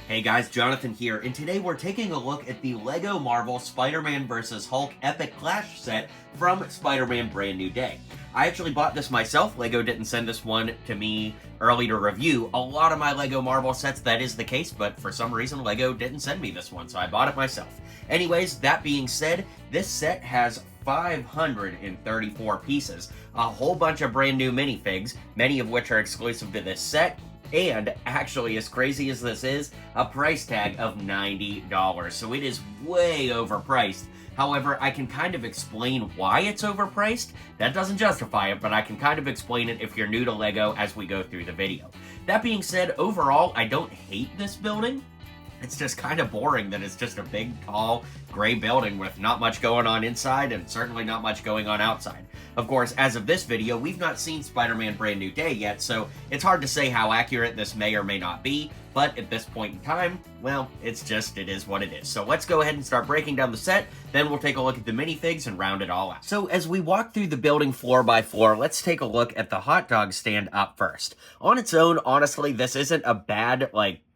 Hey guys, Jonathan here, and today we're taking a look at the LEGO Marvel Spider-Man vs. Hulk Epic Clash set from Spider-Man Brand New Day. I actually bought this myself. LEGO didn't send this one to me early to review. A lot of my LEGO Marvel sets, that is the case, but for some reason LEGO didn't send me this one, so I bought it myself. Anyways, that being said, this set has 534 pieces, a whole bunch of brand new minifigs, many of which are exclusive to this set, and actually, as crazy as this is, a price tag of $90. So it is way overpriced. However, I can kind of explain why it's overpriced. That doesn't justify it, but I can kind of explain it if you're new to LEGO as we go through the video. That being said, overall, I don't hate this building. It's just kind of boring that it's just a big, tall, gray building with not much going on inside and certainly not much going on outside. Of course, as of this video, we've not seen Spider-Man Brand New Day yet, so it's hard to say how accurate this may or may not be, but at this point in time, well, it is what it is. So let's go ahead and start breaking down the set, then we'll take a look at the minifigs and round it all out. So as we walk through the building floor by floor, let's take a look at the hot dog stand up first. On its own, honestly, this isn't a bad,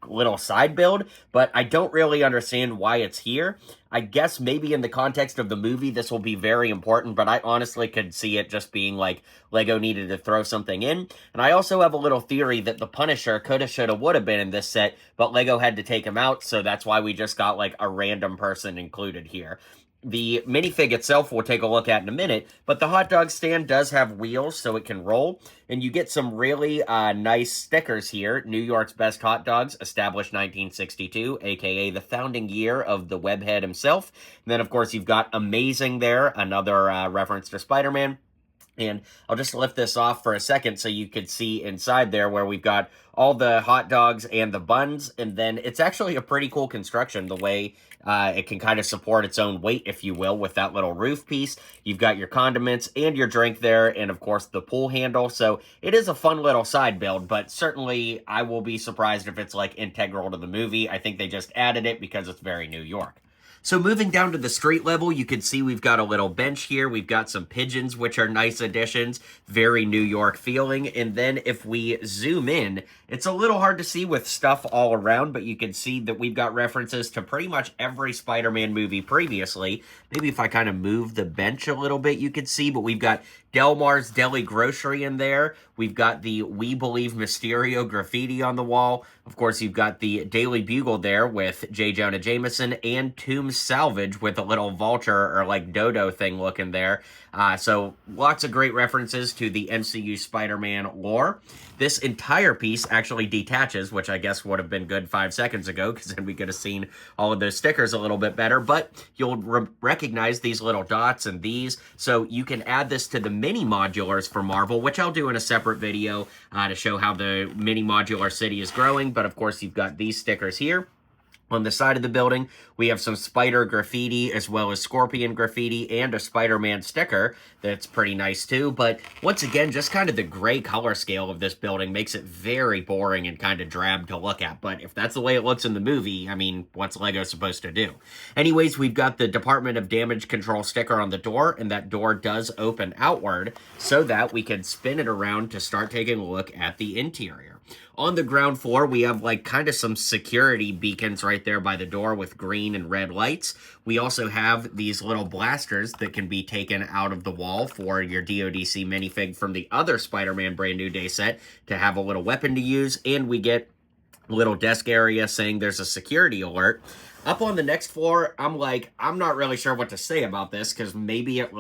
little side build, but I don't really understand why it's here. I guess maybe in the context of the movie, this will be very important, but I honestly could see it just being like LEGO needed to throw something in. And I also have a little theory that the Punisher coulda, shoulda, woulda been in this set, but LEGO had to take him out, so that's why we just got like a random person included here. The minifig itself we'll take a look at in a minute, but the hot dog stand does have wheels so it can roll, and you get some really nice stickers here. New York's Best Hot Dogs, established 1962, aka the founding year of the webhead himself. And then, of course, you've got Amazing there, another reference to Spider-Man. And I'll just lift this off for a second so you could see inside there where we've got all the hot dogs and the buns. And then it's actually a pretty cool construction, the way it can kind of support its own weight, if you will, with that little roof piece. You've got your condiments and your drink there, and of course the pull handle. So it is a fun little side build, but certainly I will be surprised if it's like integral to the movie. I think they just added it because it's very New York. So moving down to the street level, you can see we've got a little bench here. We've got some pigeons, which are nice additions, very New York feeling. And then if we zoom in, it's a little hard to see with stuff all around, but you can see that we've got references to pretty much every Spider-Man movie previously. Maybe if I kind of move the bench a little bit, you can see, but we've got Delmar's Deli Grocery in there. We've got the We Believe Mysterio graffiti on the wall. Of course, you've got the Daily Bugle there with J. Jonah Jameson and Tombs Salvage with a little vulture or like dodo thing looking there. So lots of great references to the MCU Spider-Man lore. This entire piece actually detaches, which I guess would have been good 5 seconds ago, because then we could have seen all of those stickers a little bit better, but you'll recognize these little dots and these, so you can add this to the mini modulars for Marvel, which I'll do in a separate video to show how the mini modular city is growing. But of course, you've got these stickers here. On the side of the building, we have some spider graffiti as well as scorpion graffiti and a Spider-Man sticker that's pretty nice too. But once again, just kind of the gray color scale of this building makes it very boring and kind of drab to look at. But if that's the way it looks in the movie, I mean, what's LEGO supposed to do? Anyways, we've got the Department of Damage Control sticker on the door, and that door does open outward so that we can spin it around to start taking a look at the interior. On the ground floor, we have like kind of some security beacons right there by the door with green and red lights. We also have these little blasters that can be taken out of the wall for your DODC minifig from the other Spider-Man Brand New Day set to have a little weapon to use. And we get a little desk area saying there's a security alert. Up on the next floor, I'm not really sure what to say about this because maybe it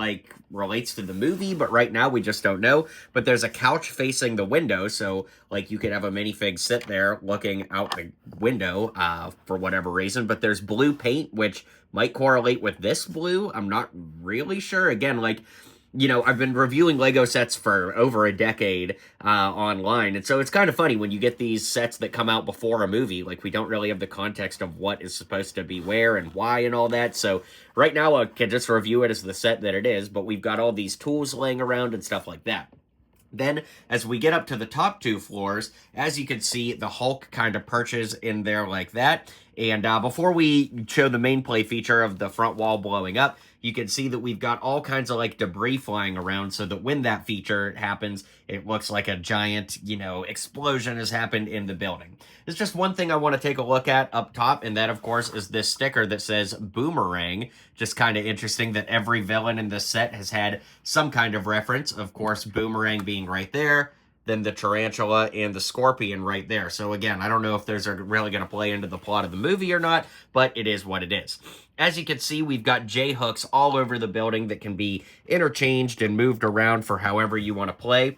relates to the movie, but right now we just don't know. But there's a couch facing the window, so you could have a minifig sit there looking out the window for whatever reason. But there's blue paint, which might correlate with this blue. I'm not really sure. Again, I've been reviewing LEGO sets for over a decade online, and so it's kind of funny when you get these sets that come out before a movie. We don't really have the context of what is supposed to be where and why and all that, so right now I can just review it as the set that it is, but we've got all these tools laying around and stuff like that. Then, as we get up to the top 2 floors, as you can see, the Hulk kind of perches in there like that. And before we show the main play feature of the front wall blowing up, you can see that we've got all kinds of like debris flying around, so that when that feature happens, it looks like a giant, explosion has happened in the building. There's just one thing I want to take a look at up top, and that, of course, is this sticker that says Boomerang. Just kind of interesting that every villain in this set has had some kind of reference. Of course, Boomerang being right there, then the tarantula and the scorpion right there. So again, I don't know if those are really going to play into the plot of the movie or not, but it is what it is. As you can see, we've got J-hooks all over the building that can be interchanged and moved around for however you want to play,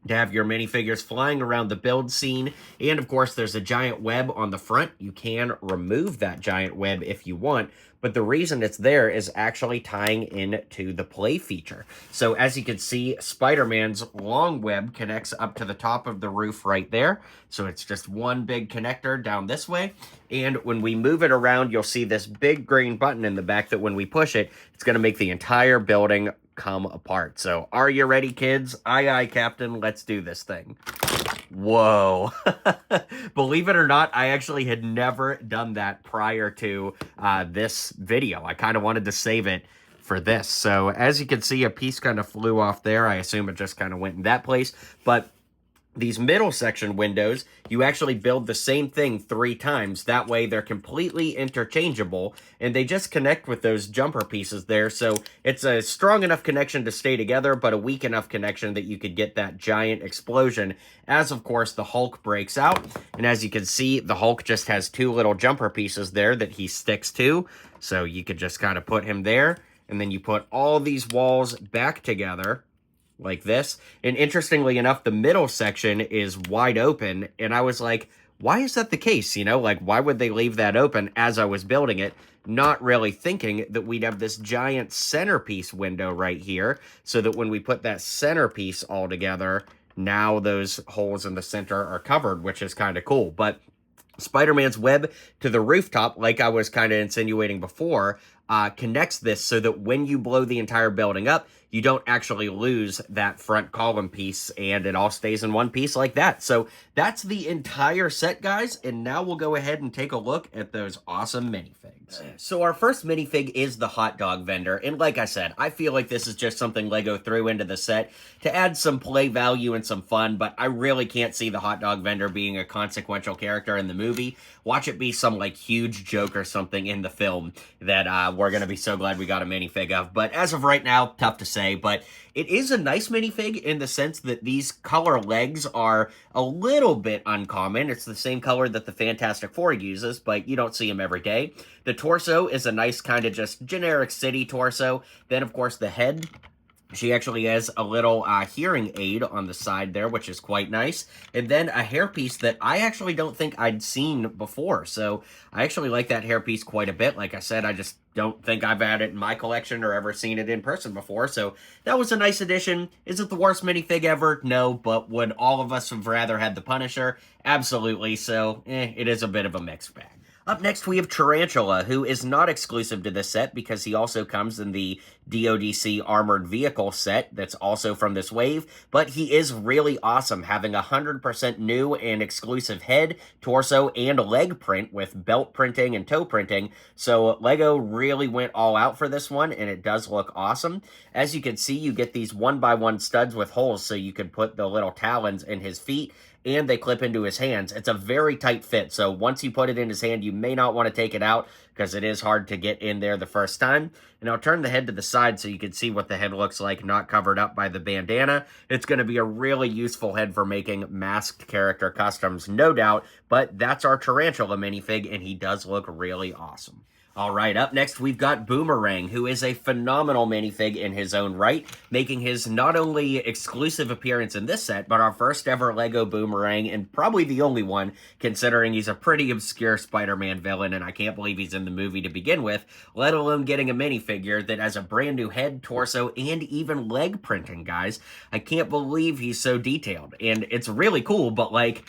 to have your minifigures flying around the build scene. And of course, there's a giant web on the front. You can remove that giant web if you want, but the reason it's there is actually tying into the play feature. So as you can see, Spider-Man's long web connects up to the top of the roof right there. So it's just one big connector down this way. And when we move it around, you'll see this big green button in the back that when we push it, it's going to make the entire building come apart. So are you ready, kids? Aye, aye, Captain. Let's do this thing. Whoa. Believe it or not, I actually had never done that prior to this video. I kind of wanted to save it for this. So as you can see, a piece kind of flew off there. I assume it just kind of went in that place. But these middle section windows, you actually build the same thing 3 times. That way they're completely interchangeable, and they just connect with those jumper pieces there. So it's a strong enough connection to stay together, but a weak enough connection that you could get that giant explosion as, of course, the Hulk breaks out. And as you can see, the Hulk just has 2 little jumper pieces there that he sticks to. So you could just kind of put him there, and then you put all these walls back together like this. And interestingly enough, the middle section is wide open, and I was like, why is that the case? Like, why would they leave that open as I was building it? Not really thinking that we'd have this giant centerpiece window right here, so that when we put that centerpiece all together, now those holes in the center are covered, which is kind of cool. But Spider-Man's web to the rooftop, like I was kind of insinuating before, connects this so that when you blow the entire building up, you don't actually lose that front column piece, and it all stays in one piece like that. So that's the entire set, guys, and now we'll go ahead and take a look at those awesome minifigs. So our first minifig is the hot dog vendor, and like I said, I feel like this is just something LEGO threw into the set to add some play value and some fun, but I really can't see the hot dog vendor being a consequential character in the movie. Watch it be some, like, huge joke or something in the film that we're going to be so glad we got a minifig of. But as of right now, tough to say. But it is a nice minifig in the sense that these color legs are a little bit uncommon. It's the same color that the Fantastic Four uses, but you don't see them every day. The torso is a nice kind of just generic city torso. Then, of course, the head. She actually has a little hearing aid on the side there, which is quite nice. And then a hairpiece that I actually don't think I'd seen before. So I actually like that hairpiece quite a bit. Like I said, I just don't think I've had it in my collection or ever seen it in person before. So that was a nice addition. Is it the worst minifig ever? No, but would all of us have rather had the Punisher? Absolutely. So it is a bit of a mixed bag. Up next, we have Tarantula, who is not exclusive to this set because he also comes in the DODC Armored Vehicle set that's also from this wave, but he is really awesome, having 100% new and exclusive head, torso, and leg print with belt printing and toe printing, so LEGO really went all out for this one, and it does look awesome. As you can see, you get these 1x1 studs with holes so you can put the little talons in his feet, and they clip into his hands. It's a very tight fit, so once you put it in his hand, you may not want to take it out because it is hard to get in there the first time. And I'll turn the head to the side so you can see what the head looks like, not covered up by the bandana. It's going to be a really useful head for making masked character customs, no doubt, but that's our Tarantula minifig, and he does look really awesome. All right, up next, we've got Boomerang, who is a phenomenal minifig in his own right, making his not only exclusive appearance in this set, but our first ever LEGO Boomerang, and probably the only one, considering he's a pretty obscure Spider-Man villain, and I can't believe he's in the movie to begin with, let alone getting a minifigure that has a brand new head, torso, and even leg printing, guys. I can't believe he's so detailed, and it's really cool, but, like,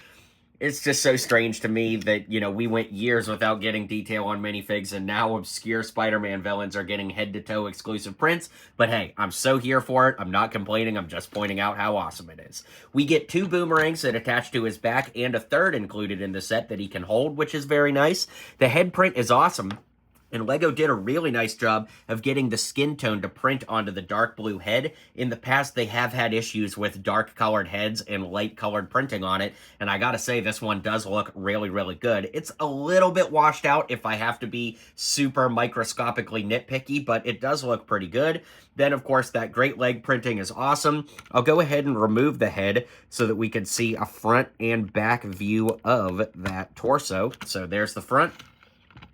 It's just so strange to me that, you know, we went years without getting detail on minifigs, and now obscure Spider-Man villains are getting head-to-toe exclusive prints. But hey, I'm so here for it. I'm not complaining. I'm just pointing out how awesome it is. We get 2 boomerangs that attach to his back and a third included in the set that he can hold, which is very nice. The head print is awesome. And LEGO did a really nice job of getting the skin tone to print onto the dark blue head. In the past, they have had issues with dark colored heads and light colored printing on it. And I gotta say, this one does look really, really good. It's a little bit washed out if I have to be super microscopically nitpicky, but it does look pretty good. Then, of course, that great leg printing is awesome. I'll go ahead and remove the head so that we can see a front and back view of that torso. So there's the front.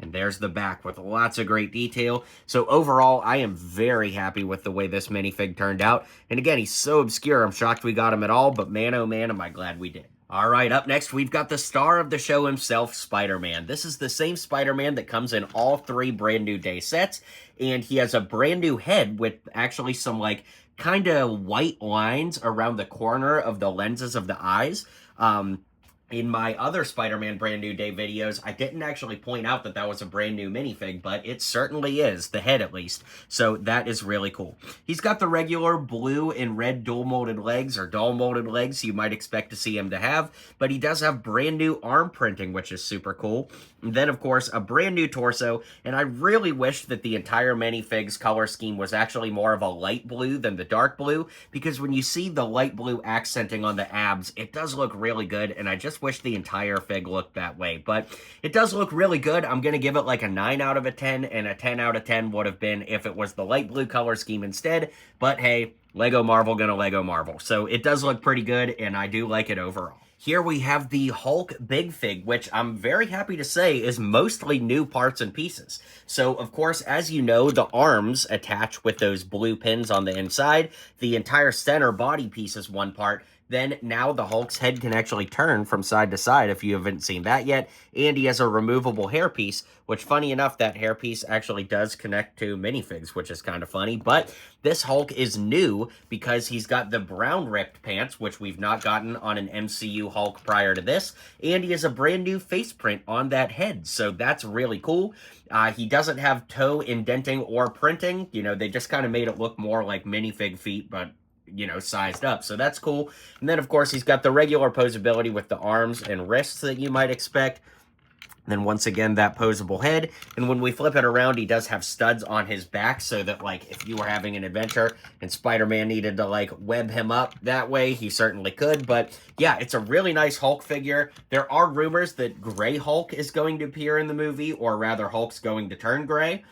And there's the back with lots of great detail. So overall, I am very happy with the way this minifig turned out. And again, he's so obscure, I'm shocked we got him at all. But man, oh man, am I glad we did. All right, up next, we've got the star of the show himself, Spider-Man. This is the same Spider-Man that comes in all 3 brand new day sets. And he has a brand new head with actually some, like, kind of white lines around the corner of the lenses of the eyes. In my other Spider-Man Brand New Day videos, I didn't actually point out that that was a brand new minifig, but it certainly is, the head at least. So that is really cool. He's got the regular blue and red dual molded legs, or doll molded legs you might expect to see him to have, but he does have brand new arm printing, which is super cool. And then, of course, a brand new torso, and I really wish that the entire minifig's color scheme was actually more of a light blue than the dark blue, because when you see the light blue accenting on the abs, it does look really good, and I just wish the entire fig looked that way. But it does look really good. I'm going to give it like a 9 out of a 10, and a 10 out of 10 would have been if it was the light blue color scheme instead. But hey, Lego Marvel gonna Lego Marvel. So it does look pretty good, and I do like it overall. Here we have the Hulk Big Fig, which I'm very happy to say is mostly new parts and pieces. So, of course, as you know, the arms attach with those blue pins on the inside. The entire center body piece is one part. Then now the Hulk's head can actually turn from side to side if you haven't seen that yet. And he has a removable hairpiece, which, funny enough, that hairpiece actually does connect to minifigs, which is kind of funny. But this Hulk is new because he's got the brown ripped pants, which we've not gotten on an MCU Hulk prior to this. And he has a brand new face print on that head. So that's really cool. He doesn't have toe indenting or printing. You know, they just kind of made it look more like minifig feet, but you know, sized up. So that's cool. And then, of course, he's got the regular posability with the arms and wrists that you might expect. Then once again, that posable head. And when we flip it around, he does have studs on his back so that, like, if you were having an adventure and Spider-Man needed to, like, web him up that way, he certainly could. But yeah, it's a really nice Hulk figure. There are rumors that Gray Hulk is going to appear in the movie, or rather Hulk's going to turn gray.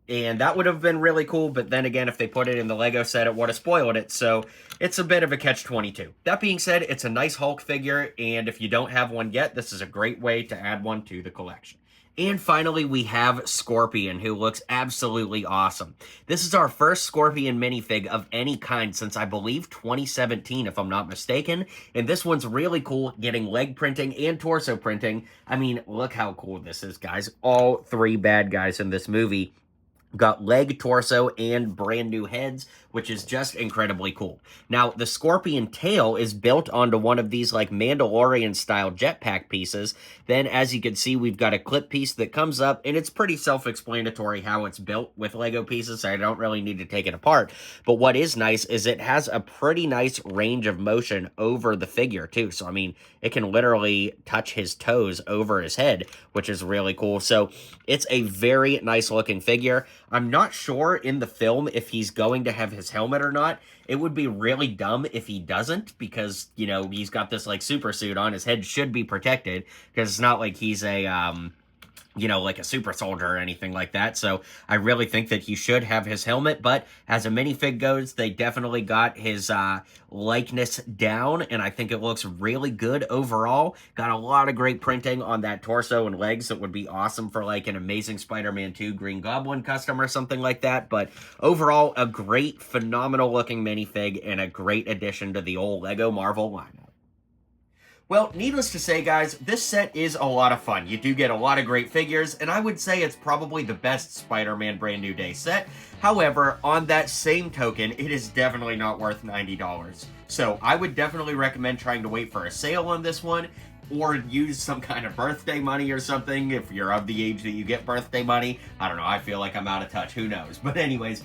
And that would have been really cool, but then again, if they put it in the Lego set, it would have spoiled it, so it's a bit of a catch-22. That being said, it's a nice Hulk figure, and if you don't have one yet, this is a great way to add one to the collection. And finally, we have Scorpion, who looks absolutely awesome. This is our first Scorpion minifig of any kind since, I believe, 2017, if I'm not mistaken. And this one's really cool, getting leg printing and torso printing. I mean, look how cool this is, guys. All 3 bad guys in this movie got leg, torso, and brand new heads, which is just incredibly cool. Now, the Scorpion tail is built onto one of these, like, Mandalorian-style jetpack pieces. Then, as you can see, we've got a clip piece that comes up, and it's pretty self-explanatory how it's built with Lego pieces, so I don't really need to take it apart. But what is nice is it has a pretty nice range of motion over the figure, too. So, I mean, it can literally touch his toes over his head, which is really cool. So, it's a very nice-looking figure. I'm not sure in the film if he's going to have his helmet or not. It would be really dumb if he doesn't, because, you know, he's got this, like, super suit on. His head should be protected, because it's not like he's a, you know, like a super soldier or anything like that. So I really think that he should have his helmet, but as a minifig goes, they definitely got his likeness down, and I think it looks really good overall. Got a lot of great printing on that torso and legs that would be awesome for, like, an Amazing Spider-Man 2 Green Goblin custom or something like that. But overall, a great, phenomenal looking minifig and a great addition to the old Lego Marvel lineup. Well, needless to say, guys, this set is a lot of fun. You do get a lot of great figures, and I would say it's probably the best Spider-Man Brand New Day set. However, on that same token, it is definitely not worth $90. So I would definitely recommend trying to wait for a sale on this one. or use some kind of birthday money or something if you're of the age that you get birthday money. I don't know, I feel like I'm out of touch, who knows? But anyways,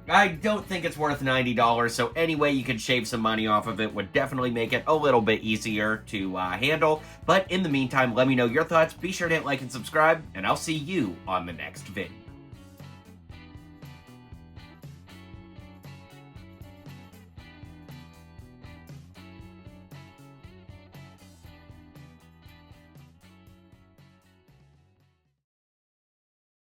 I don't think it's worth $90, so any way you can shave some money off of it would definitely make it a little bit easier to handle. But in the meantime, let me know your thoughts, be sure to hit like and subscribe, and I'll see you on the next video.